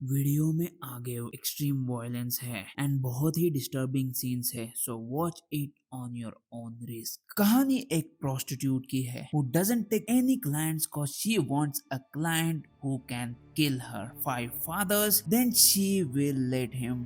Video में आगे extreme violence है एंड बहुत ही डिस्टर्बिंग सीन्स है, so watch it on your own risk. कहानी एक प्रोस्टिट्यूट की है who doesn't take any clients cause she wants a client who can kill her 5 fathers, then she will let him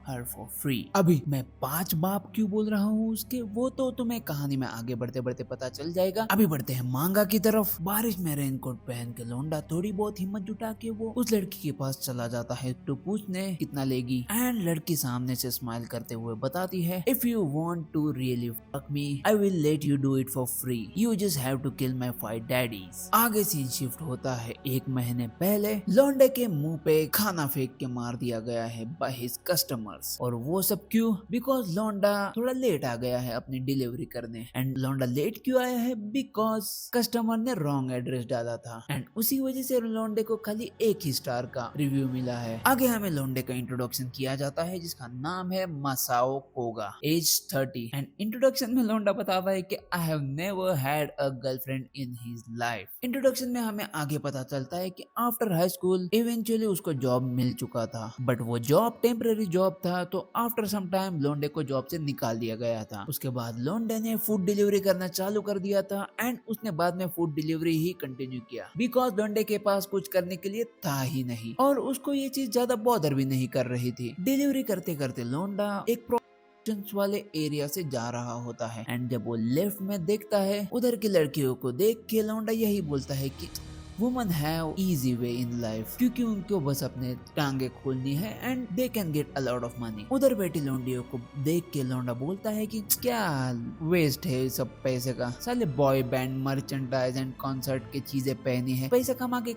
her for free। अभी मैं 5 बाप क्यों बोल रहा हूँ उसके, वो तो तुम्हें कहानी में आगे बढ़ते बढ़ते पता चल जाएगा। अभी बढ़ते हैं मांगा की तरफ। बारिश में रेनकोट पहन के लौंडा थोड़ी बहुत हिम्मत जुटा के वो उस लड़की के पास चला जाता है तो पूछने कितना लेगी, एंड लड़की सामने से स्माइल करते हुए बताती है, if you want to really fuck me I will let you do it for free, you just have to kill my 5 daddies. आगे सीन शिफ्ट होता है 1 महीने पहले। लौंडे के मुंह पे खाना फेंक के मार दिया गया है बाय हिज कस्टमर्स। और वो सब क्यों? बिकॉज लौंडा थोड़ा लेट आ गया है अपनी डिलीवरी करने। एंड लौंडा लेट क्यों आया है? बिकॉज कस्टमर ने रॉन्ग एड्रेस डाला था एंड उसी वजह से लौंडे को खाली 1 ही स्टार का रिव्यू मिला है। आगे हमें लौंडे का इंट्रोडक्शन किया जाता है जिसका नाम है मासाओ कोगा, एज 30। एंड इंट्रोडक्शन में लौंडा बताता है कि I have never had a girlfriend in his life. Introduction में हमें आगे पता चलता है कि आफ्टर हाई स्कूल इवेंचुअली उसको जॉब मिल चुका था, बट वो जॉब टेम्पररी जॉब था, तो आफ्टर सम टाइम लौंडे को जॉब से निकाल दिया गया था। उसके बाद लौंडे ने फूड डिलीवरी करना चालू कर दिया था एंड उसने बाद में फूड डिलीवरी ही कंटिन्यू किया बिकॉज लौंडे के पास कुछ करने के लिए था ही नहीं और उसको ये चीज ज्यादा बॉदर भी नहीं कर रही थी। डिलीवरी करते करते लौंडा एक वाले एरिया से जा रहा होता है एंड जब वो लेफ्ट में देखता है उधर की लड़कियों को देख के लौंडा यही बोलता है कि woman have easy way in life, क्योंकि उनको बस अपने टांगे खोलनी है and they can get a lot of money. उधर बैठी लौंडियों को देख के लौंडा बोलता है कि क्या वेस्ट है सब पैसे का, साले boy band merchandise and concert की चीजें पहनी है, पैसा कमा के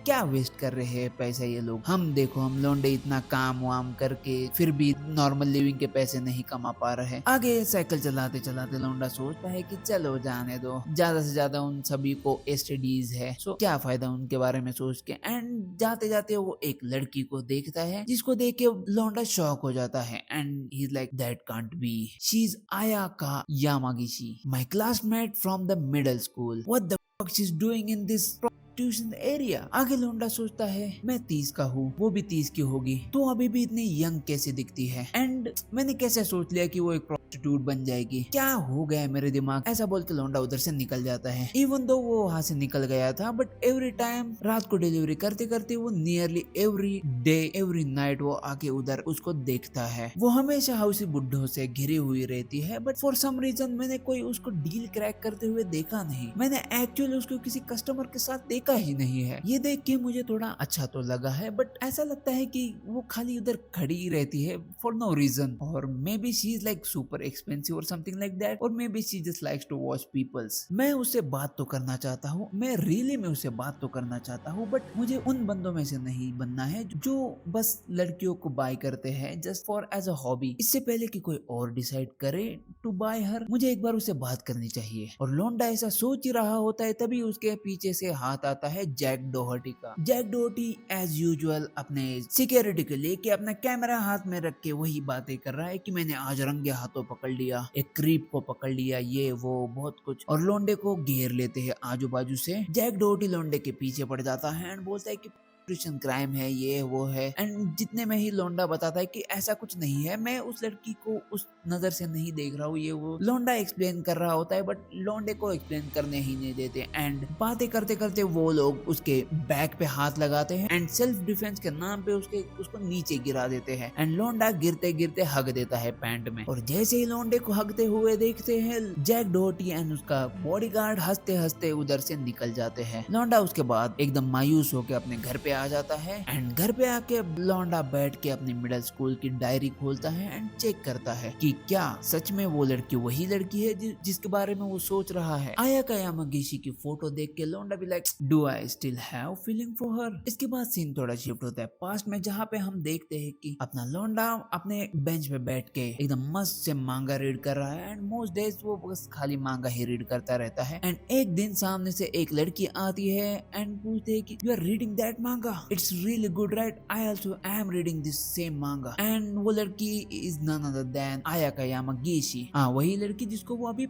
क्या वेस्ट कर रहे हैं पैसा ये लोग। हम देखो हम लौंडे इतना काम वाम करके फिर भी नॉर्मल लिविंग के पैसे नहीं कमा पा रहे। आगे साइकिल चलाते चलाते लौंडा सोचता है कि चलो जाने दो, ज्यादा से ज्यादा उन सभी को एसटीडीज है, सो क्या फायदा उनके बारे में सोच के। एंड जाते जाते वो एक लड़की को देखता है जिसको देख के लौंडा शॉक हो जाता है and he is like that can't be, she is Ayaka Yamagishi, my classmate from the middle school, what the fuck she is doing in this tuition area. आगे लौंडा सोचता है मैं 30 का हूँ, वो भी 30 की होगी, तो अभी भी इतनी यंग कैसे दिखती है एंड मैंने कैसे सोच लिया कि वो एक प्रोस्टिट्यूट बन जाएगी, क्या हो गया मेरे दिमाग। ऐसा बोल के लौंडा उधर से निकल जाता है। इवन दो वो वहां से निकल गया था बट एवरी टाइम रात को डिलीवरी करते करते वो nearly every day every night वो आके उधर उसको देखता है। वो हमेशा हाउसी बुड्ढों से घिरी हुई रहती है बट फॉर सम रीजन मैंने कोई उसको डील क्रैक करते हुए देखा नहीं। मैंने एक्चुअली उसको किसी कस्टमर के साथ देखा ही नहीं है। ये देख के मुझे थोड़ा अच्छा तो लगा है बट ऐसा लगता है कि वो खाली उधर खड़ी रहती है फॉर नो रीजन, और maybe she is like super expensive और समथिंग लाइक दैट, और maybe she just likes to watch peoples. मैं उससे बात तो करना चाहता हूँ, मैं रियली में उससे बात तो करना चाहता हूँ बट मुझे उन बंदों में से नहीं बनना है जो बस लड़कियों को बाय करते हैं just for as a hobby. इससे पहले कि कोई और डिसाइड करे टू बाय हर, मुझे एक बार उससे बात करनी चाहिए। और लौंडा ऐसा सोच ही रहा होता है तभी उसके पीछे से हाथ आता है जैक डोहर्टी का। जैक डोहर्टी एज यूजुअल अपने सिक्योरिटी के लेके अपना कैमरा हाथ में रख के वही बातें कर रहा है कि मैंने आज रंगे हाथों पकड़ लिया, एक क्रीप को पकड़ लिया, ये वो बहुत कुछ, और लौंडे को घेर लेते हैं आजू बाजू से। जैक डोहर्टी लौंडे के पीछे पड़ जाता है एंड बोलता है कि क्राइम है, ये वो है। एंड जितने में ही लौंडा बताता है कि ऐसा कुछ नहीं है, मैं उस लड़की को उस नजर से नहीं देख रहा हूँ, ये वो लौंडा एक्सप्लेन कर रहा होता है बट लौंडे को एक्सप्लेन करने ही नहीं देते। एंड बातें करते करते वो लोग उसके बैक पे हाथ लगाते हैं एंड सेल्फ डिफेंस के नाम पे उसको नीचे गिरा देते हैं एंड लौंडा गिरते गिरते हग देता है पैंट में। और जैसे ही लौंडे को हगते हुए देखते हैं जैक डोहर्टी एंड उसका बॉडीगार्ड हंसते हंसते उधर से निकल जाते हैं। लौंडा उसके बाद एकदम मायूस होकर अपने घर पे आ जाता है एंड घर पे आके लौंडा बैठ के अपनी मिडिल स्कूल की डायरी खोलता है एंड चेक करता है कि क्या सच में वो लड़की वही लड़की है जिसके बारे में वो सोच रहा है। आयाका यामागिशी की फोटो देख के लौंडा भी like do I still have feeling for her. इसके बाद सीन थोड़ा शिफ्ट होता है पास्ट में, जहाँ पे हम देखते हैं कि अपना लौंडा अपने बेंच पे बैठ के एकदम मस्त से मांगा रीड कर रहा है एंड मोस्ट डेज वो बस खाली मांगा ही रीड करता रहता है। एंड एक दिन सामने से एक लड़की आती है एंड पूछती है कि यू आर रीडिंग दैट मांगा, it's really good right, I also am reading this same manga। and वो लड़की is none other than Ayaka Yamagishi। हाँ वही लड़की जिसको वो अभी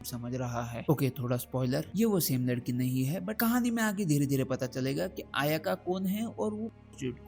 समझ रहा है। ओके थोड़ा स्पॉइलर, ये वो सेम लड़की नहीं है बट कहानी में आगे धीरे धीरे पता चलेगा कि आयाका कौन है और वो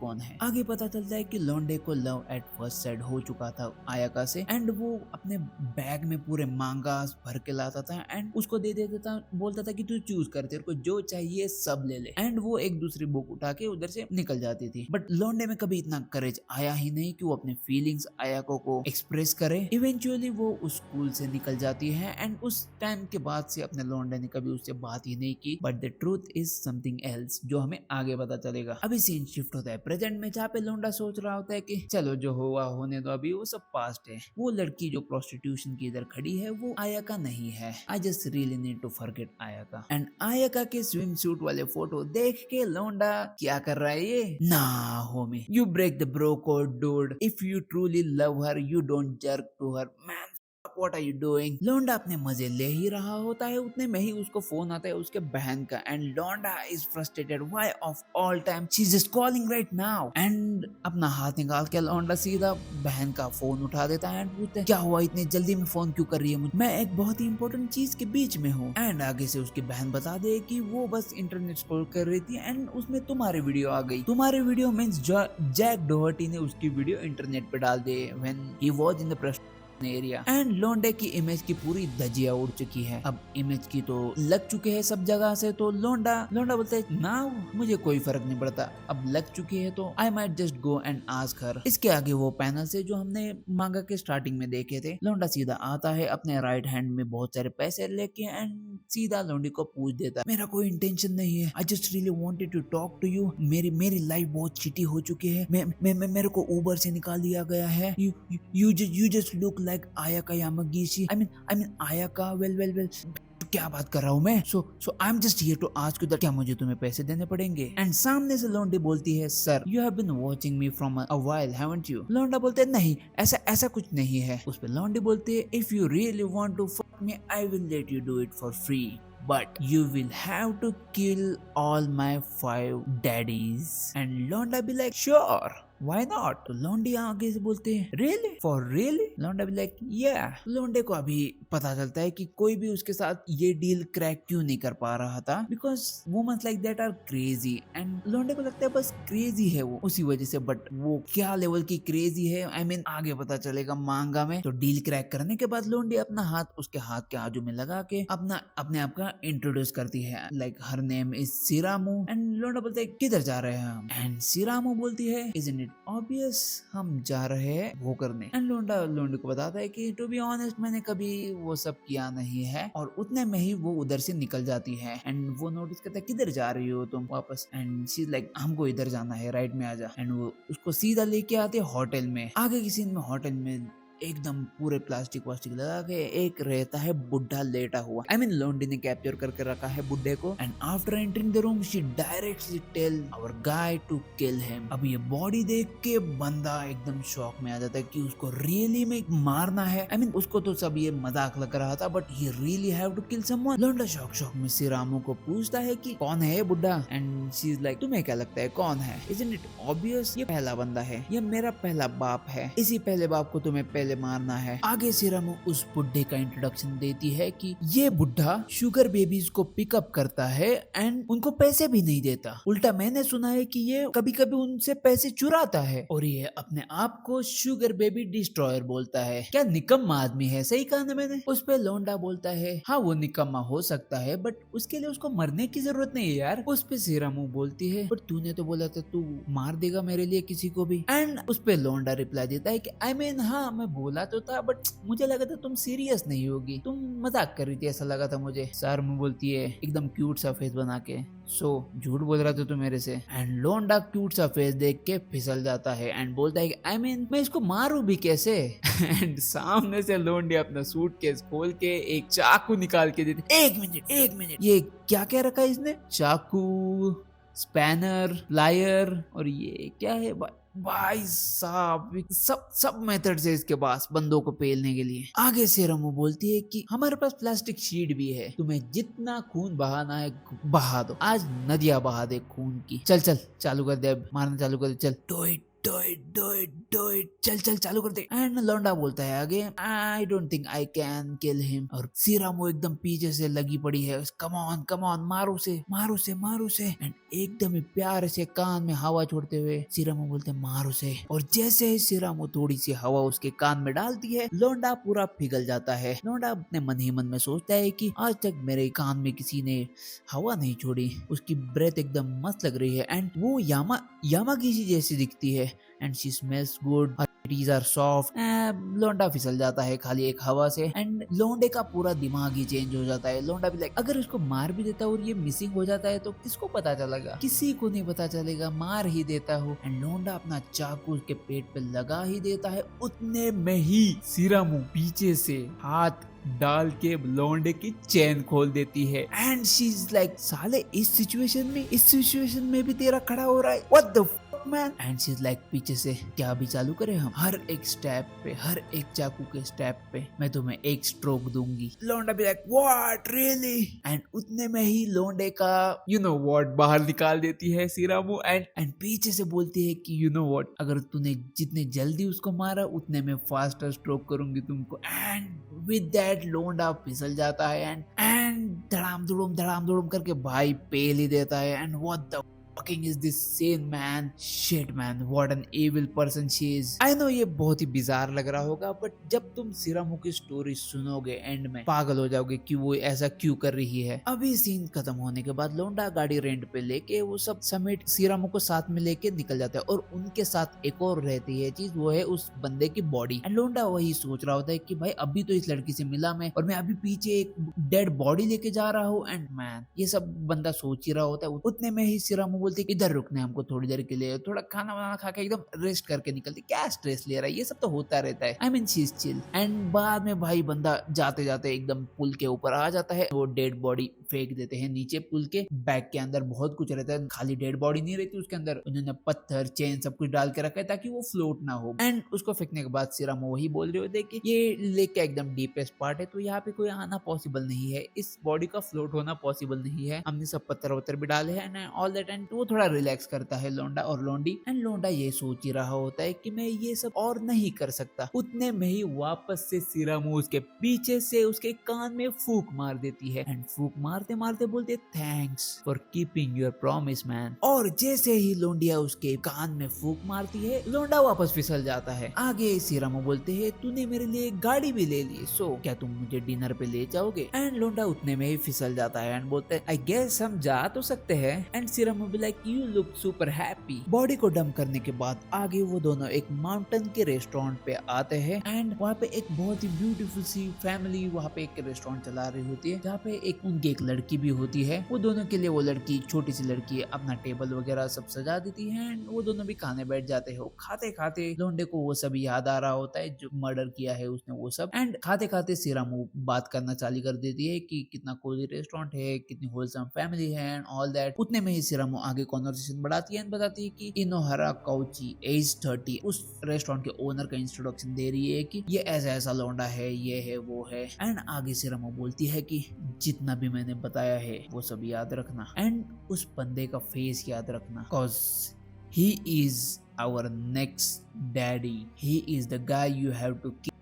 कौन है। आगे पता चलता है कि लौंडे को लव एट फर्स्ट साइड हो चुका था आयाका से, एंड वो अपने बैग में पूरे मांगास भर के लाता था एंड उसको दे देता था, बोलता था कि तू चूज कर, तेरे को जो चाहिए सब ले ले, एंड वो एक दूसरी बुक उठा के उधर से निकल जाती थी। बट लौंडे में कभी इतना करेज आया ही नहीं कि वो अपने फीलिंग्स आयाको को एक्सप्रेस करे। इवेंचुअली वो उस स्कूल से निकल जाती है एंड उस टाइम के बाद से अपने लौंडे ने कभी उससे बात ही नहीं की। But the truth is something else, जो हमें आगे पता चलेगा। अभी सीन शिफ्ट होता है प्रेजेंट में, जहाँ पे लौंडा सोच रहा होता है कि चलो जो हुआ होने दो, अभी वो सब पास्ट है। वो लड़की जो प्रोस्टिट्यूशन की इधर खड़ी है वो आयाका नहीं है। I just really need to forget Ayaka. And Ayaka के स्विम सूट वाले फोटो देख के लौंडा क्या कर रहा है ये, ना homie, you break the bro code dude, if you truly love her you don't jerk to her man, What are you doing? लौंडा अपने मजे ले ही रहा होता है, उतने में ही उसको फोन आता है उसके बहन का, एंड लौंडा is frustrated, why of all time she is just calling right now. And अपना हाथ निकाल के लौंडा सीधा बहन का फोन उठा देता है एंड पूछते क्या हुआ, इतने जल्दी में फोन क्यों कर रही है मुझे, मैं एक बहुत ही इंपॉर्टेंट चीज के बीच में हूँ। एंड आगे से उसकी बहन बता दे कि वो बस इंटरनेट स्क्रॉल कर रही थी एंड उसमें तुम्हारी वीडियो आ गई। तुम्हारी वीडियो मींस जैक डोहर्टी ने उसकी वीडियो इंटरनेट पे डाल दी when he was in the area. And लौंडे की इमेज की पूरी धजिया उड़ चुकी है, अब इमेज की तो लग चुके हैं सब जगह से, तो लौंडा बोलता है ना मुझे कोई फर्क नहीं पड़ता, अब लग चुकी है तो I might just go and ask her. इसके आगे वो पैनल से जो हमने मांगा के स्टार्टिंग में देखे थे, लौंडा सीधा आता है अपने राइट हैंड में बहुत सारे पैसे लेके एंड सीधा लौंडी को पूछ देता है मेरा कोई इंटेंशन नहीं है, I just really wanted to talk to you, मेरी लाइफ बहुत चिटी हो चुकी है, मेरे को उबर से निकाल दिया गया है, you just look like Ayaka Yamagishi. I mean Ayaka. Well. क्या बात कर रहा हूँ मैं, so I'm just here to ask you that क्या मुझे तुम्हें पैसे देने पड़ेंगे। एंड सामने से लौंडी बोलती है sir you have been watching me from a while haven't you. लौंडा बोलते है नहीं ऐसा कुछ नहीं है। उस पे लौंडी बोलती है if you really want to fuck me I will let you do it for free, but you will have to kill all my 5 daddies। and Londa be like sure why not। तो लौंडी आगे से बोलते हैं really for really। लौंडा भी like yeah। लौंडे को अभी पता चलता है कि कोई भी उसके साथ ये डील क्रैक क्यों नहीं कर पा रहा था, because womens like that are crazy. And लौंडे को लगता है बस क्रेजी है वो उसी वजह से, बट वो क्या लेवल की क्रेजी है आई मीन आगे पता चलेगा मांगा में। तो डील क्रैक करने के बाद लौंडी अपना हाथ उसके हाथ के आजू में लगा के अपने आप का इंट्रोड्यूस करती है, like her name is Siramu. And लौंडा बोलता है किधर जा रहे हैं हम, एंड सिरामू बोलती है इजंट इट ऑब्वियस हम जा रहे हैं वो करने। एंड लौंडे को बताता है कि टू बी ऑनेस्ट मैंने कभी वो सब किया नहीं है, और उतने में ही वो उधर से निकल जाती है। एंड वो नोटिस करता है किधर जा रही हो तुम वापस, एंड शी लाइक हमको इधर जाना है राइट में आजा। एंड वो उसको सीधा लेके आते होटल में। आगे की सीन में होटल में एकदम पूरे प्लास्टिक लगा के एक रहता है बुढ़ा लेटा हुआ, आई मीन लौंडी ने कैप्चर करके रखा है बुढ़े को। And after entering the room she directly tell our guy to kill him. अब ये बॉडी देख के बंदा एकदम शॉक में आ जाता है कि उसको रियली में मारना है। आई मीन उसको तो सब ये मजाक लग रहा था, but he really have to kill someone. लौंडा शॉक में सिरामू को पूछता है कि कौन है बुढ़ा, एंड शी इज लाइक तुम्हें क्या लगता है कौन है, इजंट इट ऑब्वियस ये पहला बंदा है, ये मेरा पहला बाप है, इसी पहले बाप को तुम्हें पहले मारना है। आगे सिरामू उस बुड्ढे का इंट्रोडक्शन देती है कि ये बुड्ढा शुगर बेबीज को पिकअप करता है एंड उनको पैसे भी नहीं देता, उल्टा मैंने सुना है कि ये कभी कभी उनसे पैसे चुराता है, और ये अपने आप को शुगर बेबी डिस्ट्रॉयर बोलता है। क्या निकम्मा आदमी है, सही कहा ना मैंने। उस पे लौंडा बोलता है हाँ वो निकम्मा हो सकता है, बट उसके लिए उसको मरने की जरूरत नहीं है यार। उस पे सिरामू बोलती है बट तूने तो बोला था तू मार देगा मेरे लिए किसी को भी। एंड उस पे लौंडा रिप्लाई देता है कि आई मीन हाँ मैं बोला तो था, बट मुझे लगा था तुम सीरियस नहीं होगी, तुम मजाक कर रही थी ऐसा लगा था मुझे। सिरामू बोलती है एकदम क्यूट सा फेस बना के सो झूठ बोल रहा था तू मेरे से। एंड लौंडा क्यूट सा फेस देख के फिसल जाता है एंड बोलता है आई मीन मैं इसको मारूं भी कैसे। एंड सामने से लौंडी अपना सूटकेस खोल के एक चाकू निकाल के देती। एक मिनट ये क्या कह रखा है इसने, चाकू, स्पैनर, प्लायर, और ये क्या है भाई साहब, सब मेथड्स है इसके पास बंदों को पेलने के लिए। आगे से रमू बोलती है कि हमारे पास प्लास्टिक शीट भी है, तुम्हें जितना खून बहाना है बहा दो, आज नदियां बहा दे खून की। चल चालू कर दे, अब मारना चालू कर दे, चल डू इट, चल चल चालू कर दे। एंड लौंडा बोलता है आगे, I don't think I can kill him. और सीरामो एकदम पीछे से लगी पड़ी है, कम ऑन मारो से मारो से मारो से। एंड एकदम ही प्यार से कान में हवा छोड़ते हुए सीरामो बोलते मारो से। और जैसे ही सीरामो थोड़ी सी हवा उसके कान में डालती है, लौंडा पूरा पिघल जाता है। लौंडा अपने मन ही मन में सोचता है कि आज तक मेरे कान में किसी ने हवा नहीं छोड़ी, उसकी ब्रेथ एकदम मस्त लग रही है। एंड वो यामागिची जैसी दिखती है and she smells good, tees are soft. लौंडा फिसल जाता है खाली एक हवा से। एंड लौंडे का पूरा दिमाग ही चेंज हो जाता है। लौंडा भी लाइक अगर उसको मार भी देता और ये मिसिंग हो जाता है तो किसको पता चलेगा, किसी को नहीं पता चलेगा, मार ही देता हूँ। एंड लौंडा अपना चाकू उसके पेट पे लगा ही देता है। उतने में ही सीरामू पीछे से हाथ डाल के लौंडे की चेन खोल देती है। एंड शी इज लाइक साले इस सिचुएशन में भी तेरा खड़ा हो रहा है, what the man. And she is like पीछे से क्या भी चालू करे हम, हर एक स्टेप पे, हर एक चाकू के स्टेप पे मैं तुम्हें एक स्ट्रोक दूंगी। लौंडा भी लाइक व्हाट रियली। एंड उतने में ही लौंडे का यू नो व्हाट बाहर निकाल देती है सीरामू। एंड पीछे से बोलती है कि यू नो व्हाट, अगर तूने जितने जल्दी उसको मारा उतने में फास्टर स्ट्रोक करूंगी तुमको। एंड विद दैट लौंडा फिसल जाता है एंड धड़ाम धुड़ुम करके भाई पेल ही देता है। And what the fucking is this scene man, shit man, what an evil person she is। I know ये बहुत ही बिजार लग रहा होगा, बट जब तुम सीरामू की स्टोरी सुनोगे एंड में पागल हो जाओगे कि वो ऐसा क्यों कर रही है। अभी सीन खत्म होने के बाद लौंडा गाड़ी रेंट पे लेके वो सब समेट सीरामू को साथ में लेके निकल जाता है। और उनके साथ एक और रहती है चीज, वो है उस बंदे की बॉडी। एंड लौंडा वही सोच रहा होता है कि भाई अभी तो इस लड़की से मिला मैं, और मैं अभी पीछे एक डेड बॉडी लेके जा रहा हूँ। एंड मैन ये सब बंदा सोच ही रहा होता है। उतने में ही सीरामू बोलते इधर रुकने हमको थोड़ी देर के लिए, थोड़ा खाना वाना खा के एकदम रेस्ट करके निकलते। क्या स्ट्रेस ले रहा है, ये सब तो होता रहता है। I mean she is chill. And बाद में भाई बंदा जाते जाते एकदम पुल के ऊपर आ जाता है। वो डेड बॉडी फेंक देते हैं नीचे पुल के। बैग के अंदर बहुत कुछ रहता है, खाली डेड बॉडी नहीं रहती उसके अंदर, उन्होंने पत्थर चेन सब कुछ डाल के रखा है ताकि वो फ्लोट ना हो। एंड उसको फेंकने के बाद सीरामू वही बोल रहे होते कि ये लेक का एकदम डीपेस्ट पार्ट है, तो यहाँ पे कोई आना पॉसिबल नहीं है, इस बॉडी का फ्लोट होना पॉसिबल नहीं है, हमने सब पत्थर वत्थर भी डाले हैं एंड ऑल दैट। एंड वो थोड़ा रिलैक्स करता है लौंडा और लौंडी। एंड लौंडा ये सोच ही रहा होता है कि मैं ये सब और नहीं कर सकता। उतने में ही वापस से सीरामू उसके पीछे से उसके कान में फूंक मार देती है। एंड फूंक मारते मारते बोलते thanks for keeping your promise man. और जैसे ही लौंडिया उसके कान में फूंक मारती है, लौंडा वापस फिसल जाता है। आगे सीरामू बोलते हैं तूने मेरे लिए गाड़ी भी ले ली, सो क्या तुम मुझे डिनर पे ले जाओगे। एंड लौंडा उतने में ही फिसल जाता है एंड बोलते आई गेस हम जा तो सकते हैं। एंड सीरामू भी like you look super happy. Body को डंप करने के बाद आगे वो दोनों एक माउंटेन के रेस्टोरेंट पे आते हैं। एंड वहाँ पे एक बहुत ही ब्यूटीफुल सी फैमिली वहाँ पे एक रेस्टोरेंट चला रही होती है, जहाँ पे एक उनकी एक लड़की भी होती है। वो दोनों के लिए वो लड़की, छोटी सी लड़की, अपना टेबल वगैरह सब सजा देती है। एंड वो दोनों भी खाने बैठ जाते हैं। खाते खाते लौंडे को वो सब याद आ रहा होता है जो मर्डर किया है उसने, वो सब। एंड खाते खाते सीरामू बात करना चालू कर देती है कि कितना कोजी रेस्टोरेंट है, कितनी होलसम फैमिली है एंड ऑल दैट। उतने में ही सीरामू आगे कॉन्वर्सेशन बढ़ाती है, बताती है कि इनोहारा काउची एज 30 उस रेस्टोरेंट के ओनर का इंट्रोडक्शन दे रही है कि ये ऐसा ऐसा लौंडा है, ये है वो है। एंड आगे सीरामू बोलती है कि जितना भी मैंने बताया है वो सब याद रखना एंड उस बंदे का फेस याद रखना, cause he is our next daddy, he is the guy you have to kill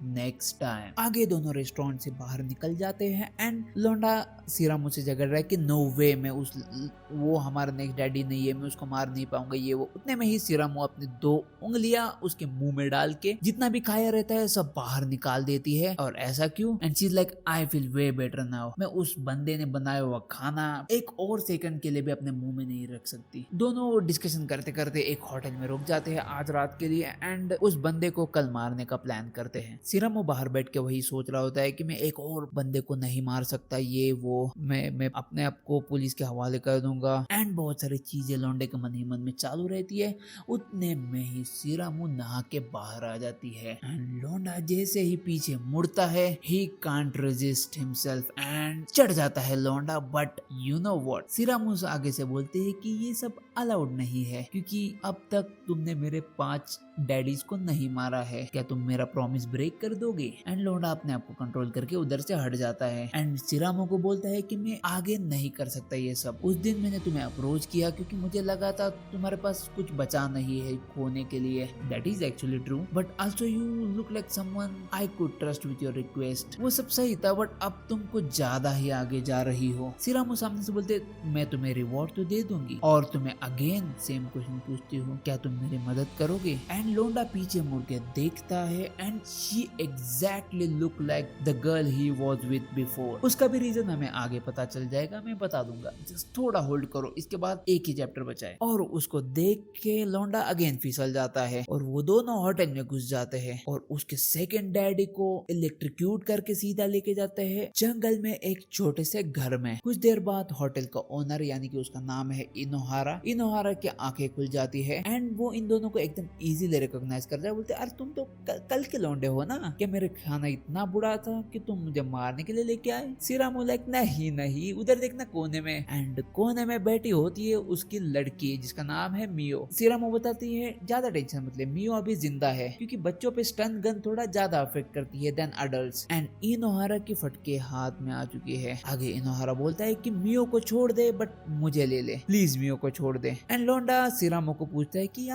next time. आगे दोनों रेस्टोरेंट से बाहर निकल जाते हैं एंड लौंडा सीरामू से झगड़ रहा है कि नो वे, मैं वो हमारा नेक्स्ट डैडी नहीं है, मैं उसको मार नहीं पाऊंगा ये वो। उतने में ही सीरामू अपनी 2 उंगलियां उसके मुंह में डाल के जितना भी खाया रहता है सब बाहर निकाल देती है। और ऐसा क्यों? And she is like I feel way better now. मैं उस बंदे ने बनाया हुआ खाना एक और सेकंड के लिए भी अपने मुंह में नहीं रख सकती। दोनों डिस्कशन करते करते एक होटल में रुक जाते हैं आज रात के लिए एंड उस बंदे को कल मारने का प्लान करते हैं। सीरामू बाहर बैठ के वही सोच रहा होता है कि मैं एक और बंदे को नहीं मार सकता, ये वो, मैं अपने आप को पुलिस के हवाले कर दूंगा। एंड बहुत सारी चीजें लौंडे के मन ही मन में चालू रहती है। उतने में ही सीरामू नहा के बाहर आ जाती है एंड लौंडा जैसे ही पीछे मुड़ता है, he can't resist himself and चढ़ जाता है लौंडा। बट यू नो व्हाट, सीरामू आगे से बोलते हैं कि ये सब अलाउड नहीं है क्योंकि अब तक तुमने मेरे 5 डैडीज को नहीं मारा है, क्या तुम मेरा प्रॉमिस ब्रेक ब्रेक कर दोगे। एंड लोंडा अपने आप को कंट्रोल करके उधर से हट जाता है एंड सिरामो को बोलता है कि मैं आगे नहीं कर सकता ये सब। उस दिन मैंने तुम्हें अप्रोच किया क्योंकि मुझे लगा था तुम्हारे पास कुछ बचा नहीं है खोने के लिए। That is actually true, but also you look like someone I could trust with your request. वो सब सही था, बट अब तुम कुछ ज्यादा ही आगे जा रही हो। सिरामो सामने से बोलते मैं तुम्हें रिवॉर्ड तो दे दूंगी और तुम्हें अगेन सेम क्वेश्चन पूछती हूँ, क्या तुम मेरी मदद करोगे? एंड लोंडा पीछे मुड़ के देखता है and she exactly look like the girl he was with before. उसका भी रीजन हमें आगे पता चल जाएगा, मैं बता दूंगा, जस्ट थोड़ा होल्ड करो, इसके बाद एक ही चैप्टर बचा है। और उसको देख के लोंडा अगेन फिसल जाता है और वो दोनों होटल में घुस जाते हैं और उसके सेकंड डैडी को इलेक्ट्रिक्यूट करके सीधा लेके जाते हैं जंगल में एक छोटे से घर में। कुछ देर बाद होटल का ओनर यानी कि उसका नाम है इनोहारा की आंखें खुल जाती है एंड वो इन दोनों को एकदम इजीली रिकॉग्नाइज करता है। बोलते अरे तुम तो कल के लौंडे हो ना, क्या मेरे खाना इतना बुरा था कि तुम मुझे मारने के लिए लेके आए? सिरामो लाइक नहीं, उधर देखना कोने में। एंड कोने में बैठी होती है उसकी लड़की जिसका नाम है मियो। सिरामो बताती है ज्यादा टेंशन मत ले, मियो अभी जिंदा है क्योंकि बच्चों पे स्टन गन थोड़ा ज्यादा अफेक्ट करती है देन अडल्ट्स। एंड इनोहारा की फटके हाथ में आ चुकी है। आगे इनोहारा बोलता है कि मियो को छोड़ दे बट मुझे ले ले, प्लीज मियो को छोड़ दे। एंड लोंडा सिरामो को पूछता है कि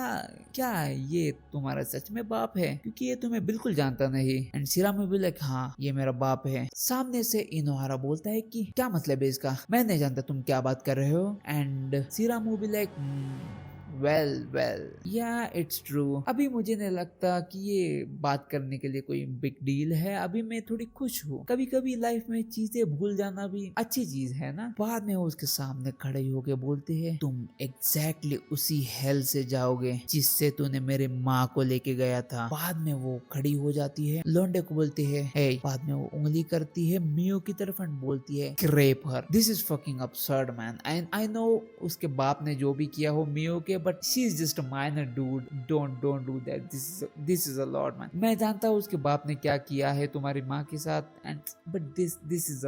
क्या ये तुम्हारा सच में बाप है, क्योंकि ये तुम्हें बिल्कुल जानता नहीं। एंड सिरामो भी लाइक हाँ ये मेरा बाप है। सामने से इनोहारा बोलता है कि क्या मतलब है इसका, मैं नहीं जानता तुम क्या बात कर रहे हो। एंड सिरामो भी लाइक वेल या इट्स ट्रू। अभी मुझे नहीं लगता कि ये बात करने के लिए कोई बिग डील है, अभी मैं थोड़ी खुश हूँ। कभी कभी लाइफ में चीजें भूल जाना भी अच्छी चीज है ना। बाद में वो उसके सामने खड़े होके बोलते हैं तुम एग्जैक्टली उसी हेल से जाओगे जिससे तूने मेरे माँ को लेके गया था। बाद में वो खड़ी हो जाती है, लोंडे को बोलती है हे। बाद में वो उंगली करती है मियो की तरफ एंड बोलती है rape her. This is fucking absurd man. I know उसके बाप ने जो भी किया हो मियो के, but she is just a minor dude, don't do that, this is a lot man. मैं जानता हूँ उसके बाप ने क्या किया है तुम्हारी माँ के साथ and but this is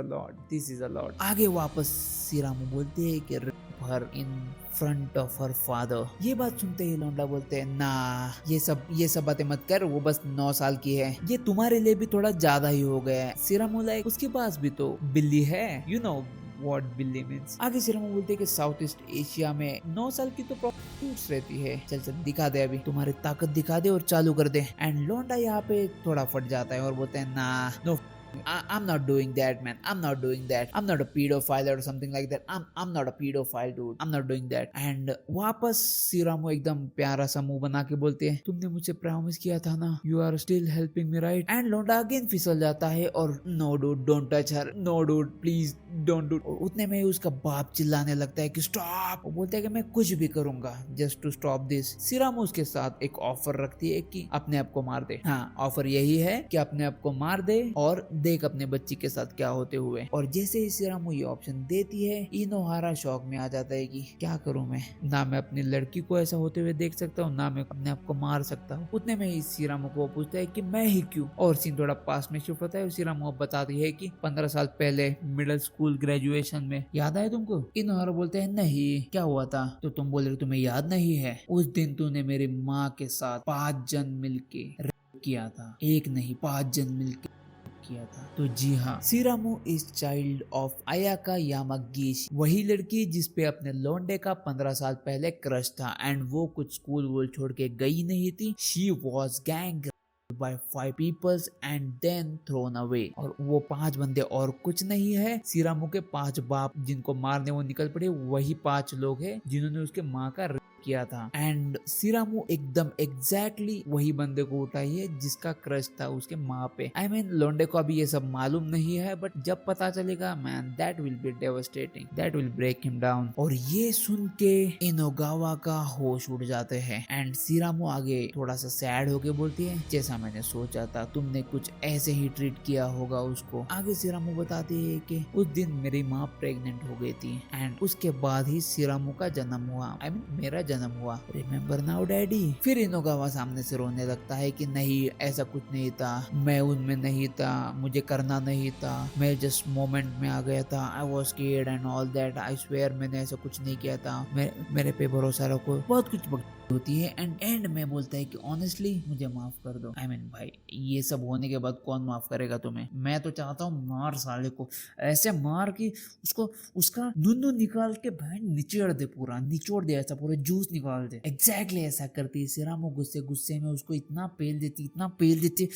a lot. आगे वापस सिरामो बोलते हैं कि rape her in front of her father. ये बात सुनते ही लोंडा बोलते हैं ना ये सब बातें मत कर, वो बस 9 साल की है, ये तुम्हारे लिए भी थोड़ा ज्यादा ही हो गया है। सिरामो लाइक उसके पास भी तो बिल्ली है, यू नो व्हाट बिल्ली मीन्स। आगे सिरामो बोलते हैं कि साउथ ईस्ट एशिया में 9 साल की तो प्रॉस्टिट्यूट्स रहती है, चल दिखा दे, अभी तुम्हारी ताकत दिखा दे और चालू कर दे। एंड लोंडा यहाँ पे थोड़ा फट जाता है और बोलते हैं ना no I'm not doing that man, I'm not doing that, I'm not a pedophile or something like that, I'm not a pedophile dude, I'm not doing that। and वापस सिरामो एकदम प्यारा सा मुंह बना के बोलते हैं तुमने मुझे प्रॉमिस किया था ना, you are still helping me right। And लोंडा अगेन फिसल जाता है और no dude don't touch her, no dude please don't do। और उतने में उसका बाप चिल्लाने लगता है कि स्टॉप। वो बोलता है कि मैं कुछ भी करूंगा जस्ट टू स्टॉप दिस। सिरामो उसके साथ एक ऑफर रखती है कि अपने आप को मार दे। हाँ ऑफर यही है कि अपने आप को मार दे और देख अपने बच्ची के साथ क्या होते हुए। और जैसे ही सिरामो ये ऑप्शन देती है इनोहारा शॉक में आ जाता है कि क्या करूं मैं, ना मैं अपनी लड़की को ऐसा होते हुए देख सकता हूँ ना मैं अपने आप को मार सकता हूँ। उतने में ही सिरामो को पूछता है कि मैं ही क्यों। और सीन थोड़ा पास में शिफ्ट होता है। सिरामो बताती है कि 15 साल पहले मिडिल स्कूल ग्रेजुएशन में, याद आया तुमको? इनोहारा बोलते हैं नहीं, क्या हुआ था? तो तुम बोल रहे तुम्हें याद नहीं है, उस दिन तूने मेरी माँ के साथ 5 जन मिलके रेप किया था, एक नहीं 5 जन मिलके किया था। तो जी हाँ, सिरामो इज चाइल्ड ऑफ अयाका यामागीशी, वही लड़की जिसपे अपने लोंडे का 15 साल पहले क्रश था एंड वो कुछ स्कूल वूल छोड़ के गई नहीं थी। She was gang by 5 peoples and then thrown away। और वो 5 बंदे और कुछ नहीं है, सिरामो के 5 बाप जिनको मारने वो निकल पड़े, वही 5 लोग हैं जिन्होंने उसके माँ का किया था। एंड सिरामो एकदम एग्जैक्टली वही बंदे को उठाई है जिसका क्रश था उसके माँ पे। आई मीन लोंडे को अभी ये सब मालूम नहीं है, बट जब पता चलेगा man that will be devastating, that will break him down. और ये सुन के इनोगावा का होश उड़ जाते हैं एंड सिरामो आगे थोड़ा सा सैड होके बोलती है जैसा मैंने सोचा था, तुमने कुछ ऐसे ही ट्रीट किया होगा उसको। आगे सिरामो बताती है कि उस दिन मेरी माँ प्रेग्नेंट हो गई थी एंड उसके बाद ही सिरामो का जन्म हुआ, आई मीन मेरा जन्म हुआ, रिमेम्बर नाउ डैडी। फिर इनोगावा सामने से रोने लगता है कि नहीं ऐसा कुछ नहीं था, मैं उनमें नहीं था, मुझे करना नहीं था, मैं जस्ट मोमेंट में आ गया था, I was scared and all that, I swear मैंने ऐसा कुछ नहीं किया था, मेरे पे भरोसा रखो, बहुत कुछ होती है एंड एंड में बोलता है कि ऑनेस्टली मुझे माफ कर दो। आई मीन भाई ये सब होने के बाद कौन माफ करेगा तुम्हें? मैं तो चाहता हूँ मार साले को, ऐसे मार कि उसको उसका नुन्नू निकाल के बहन निचोड़ दे, पूरा निचोड़ दे, ऐसा पूरा जूस निकाल दे। एग्जैक्टली ऐसा करती है सिरामो, गुस्से गुस्से में उसको इतना पेल देती, इतना पेल देती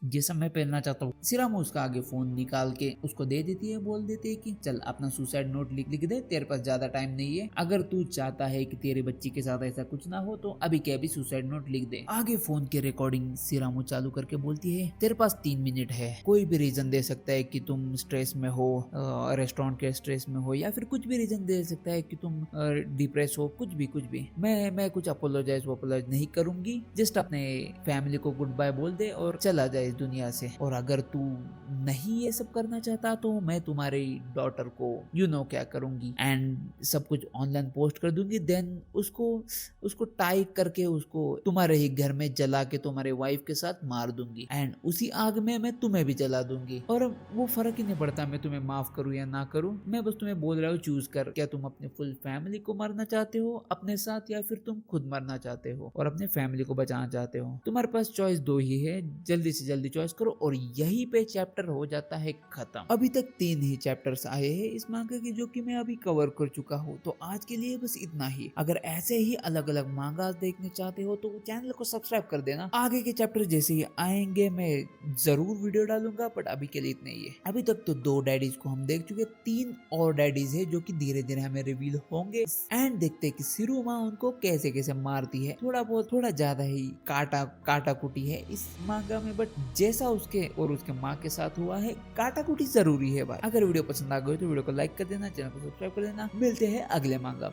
जैसा मैं पेलना चाहता हूँ। सिरामो उसका आगे फोन निकाल के उसको दे देती है, बोल देती है कि चल अपना सुसाइड नोट लिख लिख दे, तेरे पास ज्यादा टाइम नहीं है, अगर तू चाहता है कि तेरी बच्ची के साथ ऐसा कुछ ना हो तो अभी के अभी सुसाइड नोट लिख दे। आगे फोन की रिकॉर्डिंग सिरामो चालू करके बोलती है तेरे पास 3 मिनट है, कोई भी रीजन दे सकता है कि तुम स्ट्रेस में हो, रेस्टोरेंट के स्ट्रेस में हो, या फिर कुछ भी रीजन दे सकता है कि तुम डिप्रेस हो, कुछ भी। मैं कुछ अपोलोजाइज नहीं करूंगी, जस्ट अपने फैमिली को गुड बाय बोल दे और चला जाए इस दुनिया से। और अगर तू नहीं ये सब करना चाहता तो मैं तुम्हारी डॉटर को क्या करूंगी एंड सब कुछ ऑनलाइन पोस्ट कर दूंगी, देन उसको टाई करके उसको तुम्हारे ही घर में जला के तुम्हारे वाइफ के साथ मार दूंगी एंड उसी आग में मैं तुम्हें भी जला दूंगी। और वो फर्क ही नहीं पड़ता मैं तुम्हें माफ करूं या ना करूं, मैं बस तुम्हें बोल रहा हूँ चूज कर, क्या तुम अपने फुल फैमिली को मारना चाहते हो अपने साथ या फिर तुम खुद मरना चाहते हो और अपने फैमिली को बचाना चाहते हो। तुम्हारे पास चॉइस 2 ही है, जल्दी से जल्दी चॉइस करो। और यहीं पे चैप्टर हो जाता है खत्म। अभी तक 3 ही चैप्टर्स आए हैं इस मांगा के जो कि मैं अभी कवर कर चुका हूँ, तो आज के लिए बस इतना ही। अगर ऐसे ही अलग अलग मांगा देखने चाहते हो तो चैनल को सब्सक्राइब कर देना, आगे के चैप्टर जैसे ही आएंगे मैं जरूर वीडियो डालूंगा, बट अभी के लिए इतना ही है। अभी तक तो 2 डैडीज को हम देख चुके, 3 और डैडीज है जो कि धीरे धीरे हमें रिवील होंगे एंड देखते हैं कि सिरु माँ उनको कैसे कैसे मारती है। थोड़ा ज्यादा ही काटा कुटी है इस मांगा में, बट जैसा उसके और उसके माँ के साथ हुआ है काटा कुटी जरूरी है भाई। अगर वीडियो पसंद आ गई तो वीडियो को लाइक कर देना, चैनल को सब्सक्राइब कर देना। मिलते हैं अगले मांगा में।